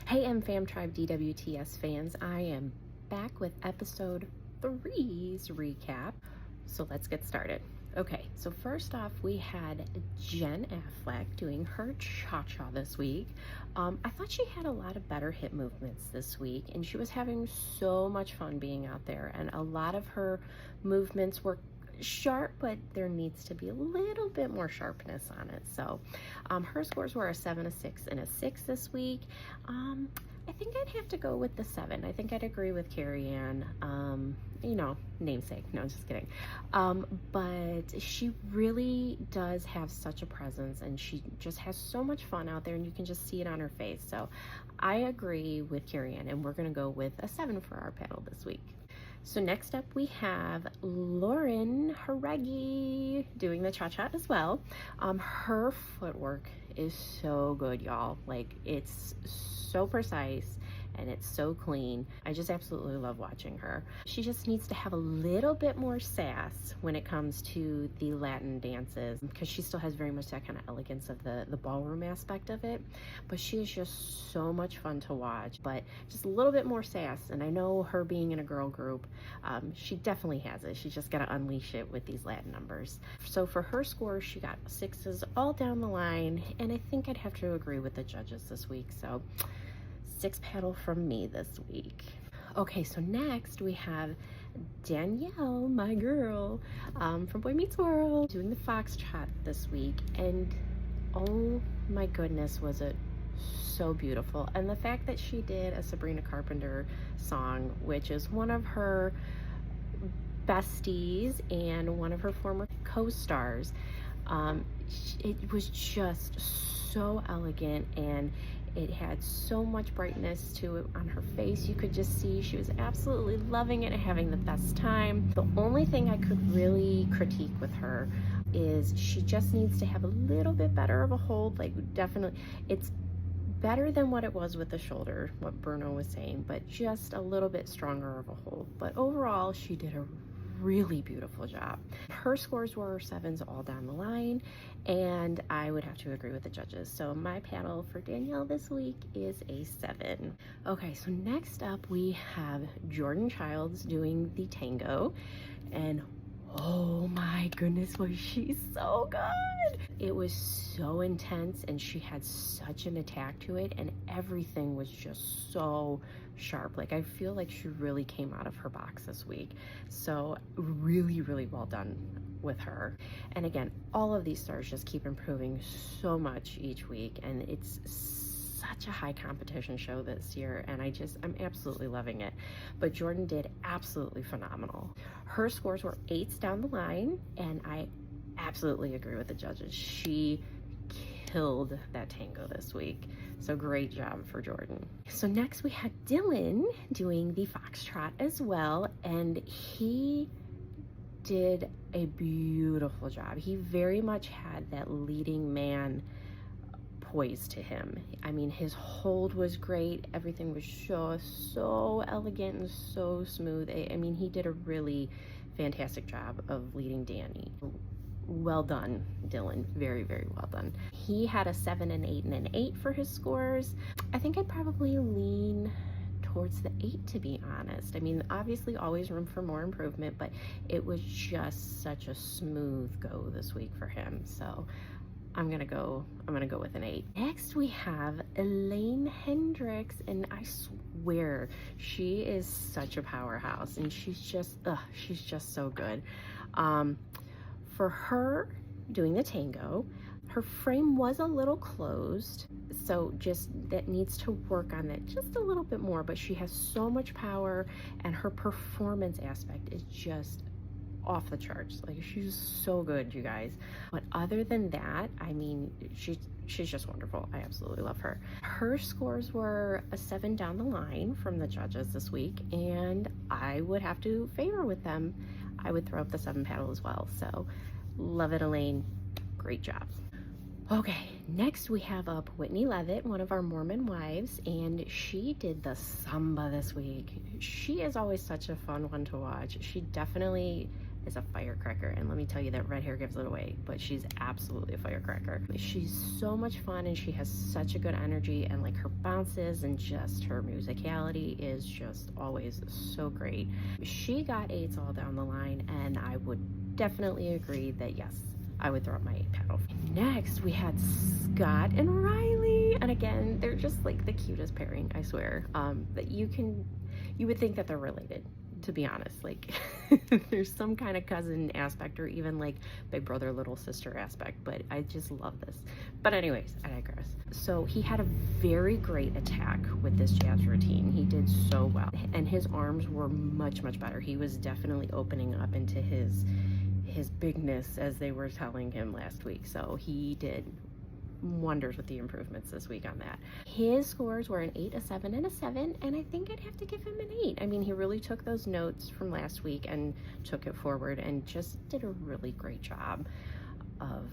Hey MFam Tribe DWTS fans, I am back with episode 3's recap. So let's get started. Okay, so first off, we had Jen Affleck doing her cha-cha this week. I thought she had a lot of better hip movements this week, and she was having so much fun being out there, and a lot of her movements were sharp, but there needs to be a little bit more sharpness on it. So her scores were a 7, a 6, and a 6 this week. I think I'd have to go with the 7. I think I'd agree with Carrie Ann, namesake. No, just kidding. But she really does have such a presence, and she just has so much fun out there, and you can just see it on her face. So I agree with Carrie Ann, and we're gonna go with a 7 for our panel this week. So next up we have Lauren Haregi doing the cha-cha as well. Her footwork is so good, y'all. Like, it's so precise and it's so clean. I just absolutely love watching her. She just needs to have a little bit more sass when it comes to the Latin dances, because she still has very much that kind of elegance of the ballroom aspect of it, but she is just so much fun to watch. But just a little bit more sass, and I know her being in a girl group, she definitely has it. She's just got to unleash it with these Latin numbers. So for her score, she got 6s all down the line, and I think I'd have to agree with the judges this week. So 6 paddle from me this week. Okay, so next we have Danielle, my girl, from Boy Meets World, doing the foxtrot this week, and oh my goodness, was it so beautiful. And the fact that she did a Sabrina Carpenter song, which is one of her besties and one of her former co-stars, it was just so elegant, and it had so much brightness to it on her face. You could just see she was absolutely loving it and having the best time. The only thing I could really critique with her is she just needs to have a little bit better of a hold. Like, definitely, it's better than what it was with the shoulder, what Bruno was saying, but just a little bit stronger of a hold. But overall, she did a really beautiful job. Her scores were 7s all down the line, and I would have to agree with the judges. So my paddle for Danielle this week is a 7. Okay, so next up we have Jordan Childs doing the tango, and oh my goodness, was she so good. It was so intense, and she had such an attack to it, and everything was just so sharp. Like, I feel like she really came out of her box this week. So really, really well done with her. And again, all of these stars just keep improving so much each week, and it's such a high competition show this year, and I'm absolutely loving it. But Jordan did absolutely phenomenal. Her scores were 8s down the line, and I absolutely agree with the judges. She killed that tango this week. So great job for Jordan. So next we had Dylan doing the foxtrot as well, and he did a beautiful job. He very much had that leading man poise to him. I mean, his hold was great. Everything was so elegant and so smooth. I mean, he did a really fantastic job of leading Danny. Well done, Dylan. Very, very well done. He had a 7, an 8, and an 8 for his scores. I think I'd probably lean towards the 8, to be honest. I mean, obviously always room for more improvement, but it was just such a smooth go this week for him. So I'm gonna go with an 8. Next we have Elaine Hendricks, and I swear she is such a powerhouse, and she's just so good. For her doing the tango, her frame was a little closed, so just that needs to work on that just a little bit more, but she has so much power, and her performance aspect is just off the charts. Like, she's so good, you guys. But other than that, I mean, she's just wonderful. I absolutely love her. Her scores were a 7 down the line from the judges this week, and I would have to favor with them. I would throw up the 7 paddle as well. So love it, Elaine. Great job. Okay, next we have up Whitney Levitt, one of our Mormon wives, and she did the samba this week. She is always such a fun one to watch. She definitely is a firecracker, and let me tell you that red hair gives it away, but she's absolutely a firecracker. She's so much fun, and she has such a good energy, and like her bounces and just her musicality is just always so great. She got 8s all down the line, and I would definitely agree that yes, I would throw up my 8 paddle. Next, we had Scott and Riley, and again, they're just like the cutest pairing, I swear. That you would think that they're related, to be honest. Like there's some kind of cousin aspect, or even like big brother little sister aspect, but I just love this. But anyways, I digress. So he had a very great attack with this jazz routine. He did so well, and his arms were much better. He was definitely opening up into his bigness, as they were telling him last week. So he did wonders with the improvements this week on that. His scores were an 8, a 7, and a 7, and I think I'd have to give him an 8. I mean, he really took those notes from last week and took it forward and just did a really great job of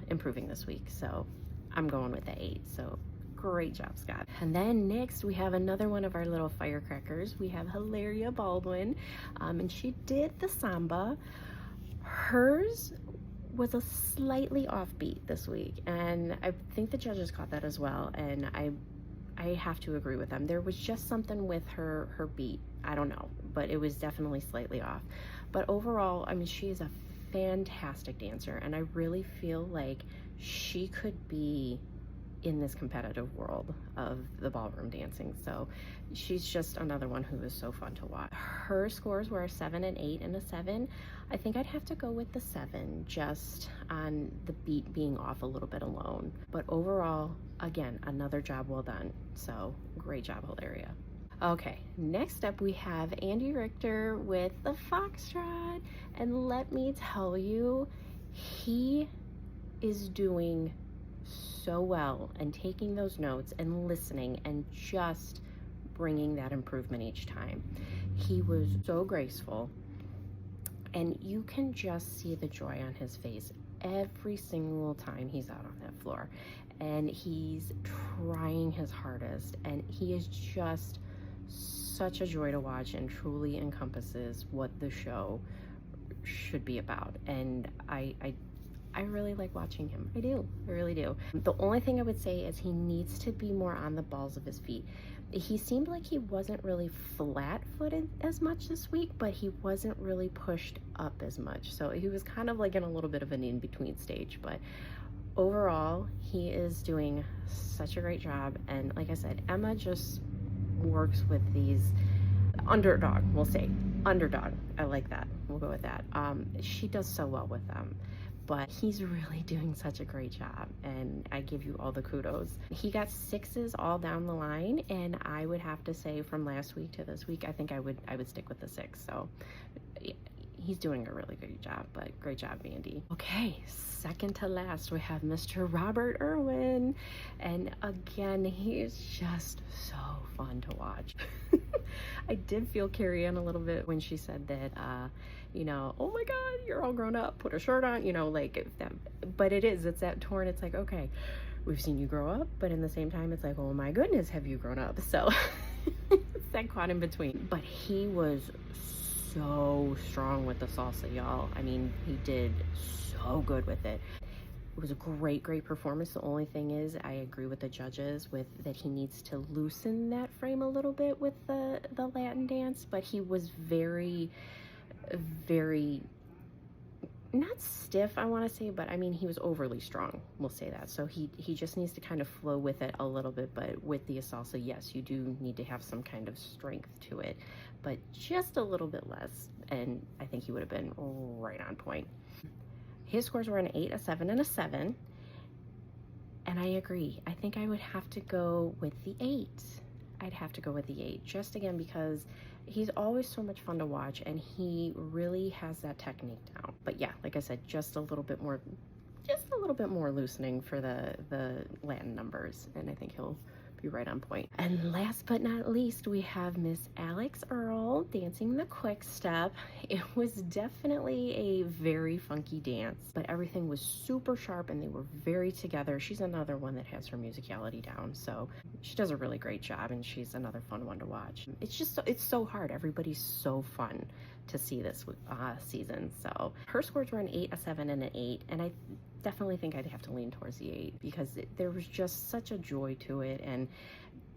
improving this week. So I'm going with the 8. So great job, Scott. And then next we have another one of our little firecrackers. We have Hilaria Baldwin, and she did the samba. Hers was a slightly offbeat this week, and I think the judges caught that as well, and I have to agree with them. There was just something with her beat. I don't know, but it was definitely slightly off. But overall, I mean, she is a fantastic dancer, and I really feel like she could be in this competitive world of the ballroom dancing. So she's just another one who is so fun to watch. Her scores were a 7, an 8, and a 7. I think I'd have to go with the 7, just on the beat being off a little bit alone. But overall, again, another job well done. So great job, Hilaria. Okay, next up we have Andy Richter with the Foxtrot, and let me tell you, he is doing so well and taking those notes and listening and just bringing that improvement each time. He was so graceful, and you can just see the joy on his face every single time he's out on that floor, and he's trying his hardest, and he is just such a joy to watch and truly encompasses what the show should be about. And I really like watching him. I do. I really do. The only thing I would say is he needs to be more on the balls of his feet. He seemed like he wasn't really flat-footed as much this week, but he wasn't really pushed up as much. So he was kind of like in a little bit of an in-between stage. But overall, he is doing such a great job. And like I said, Emma just works with these underdog, we'll say. Underdog. I like that. We'll go with that. She does so well with them. But he's really doing such a great job, and I give you all the kudos. He got 6s all down the line, and I would have to say from last week to this week, I think I would stick with the 6. So he's doing a really good job, but great job, Andy. Okay, second to last, we have Mr. Robert Irwin, and again, he is just so fun to watch. I did feel Carrie Ann a little bit when she said that, you know, oh my God, you're all grown up, put a shirt on, you know, like that. But it's that torn, it's like, okay, we've seen you grow up, but in the same time, it's like, oh my goodness, have you grown up? So it's that caught in between. But he was so strong with the salsa, y'all. I mean, he did so good with it. It was a great performance. The only thing is, I agree with the judges with that he needs to loosen that frame a little bit with the Latin dance, but he was very not stiff, I want to say, but I mean, he was overly strong, we'll say that. So he just needs to kind of flow with it a little bit. But with the salsa, yes, you do need to have some kind of strength to it, but just a little bit less, and I think he would have been right on point. His scores were an 8, a 7, and a 7, and I agree. I think I would have to go with the 8. I'd have to go with the 8, just again because he's always so much fun to watch, and he really has that technique down. But yeah, like I said, just a little bit more loosening for the Latin numbers, and I think he'll be right on point. And last but not least, we have Miss Alex Earl dancing the quick step. It was definitely a very funky dance, but everything was super sharp and they were very together. She's another one that has her musicality down, so she does a really great job, and she's another fun one to watch. It's so hard. Everybody's so fun to see this season. So her scores were an 8, a 7, and an 8, and I definitely think I'd have to lean towards the 8 because there was just such a joy to it, and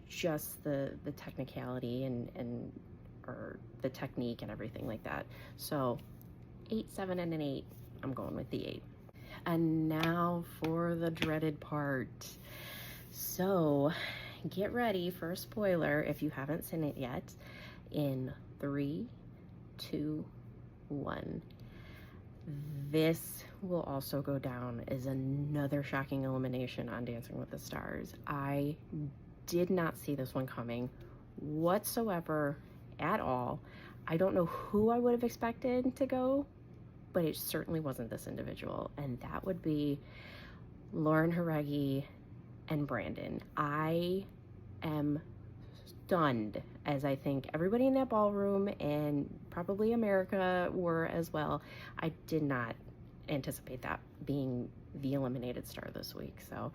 just the technicality or the technique and everything like that. So 8, 7, and an 8. I'm going with the 8. And now for the dreaded part. So get ready for a spoiler if you haven't seen it yet. In 3, 2, 1. This will also go down as another shocking elimination on Dancing with the Stars. I did not see this one coming whatsoever at all. I don't know who I would have expected to go, but it certainly wasn't this individual, and that would be Lauren Haregi and Brandon. I am stunned, as I think everybody in that ballroom and probably America were as well. I did not anticipate that being the eliminated star this week, so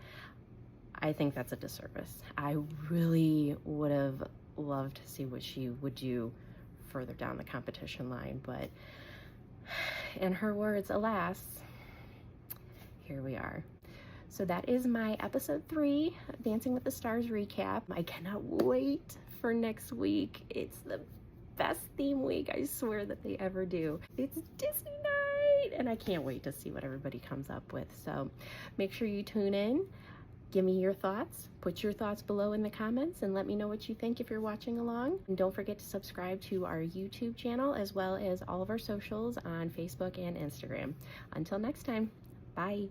I think that's a disservice. I really would have loved to see what she would do further down the competition line, but in her words, alas, here we are. So that is my episode 3 Dancing with the Stars recap. I cannot wait for next week. It's the best theme week, I swear, that they ever do. It's Disney night, and I can't wait to see what everybody comes up with. So make sure you tune in. Give me your thoughts. Put your thoughts below in the comments and let me know what you think if you're watching along. And don't forget to subscribe to our YouTube channel as well as all of our socials on Facebook and Instagram. Until next time, bye.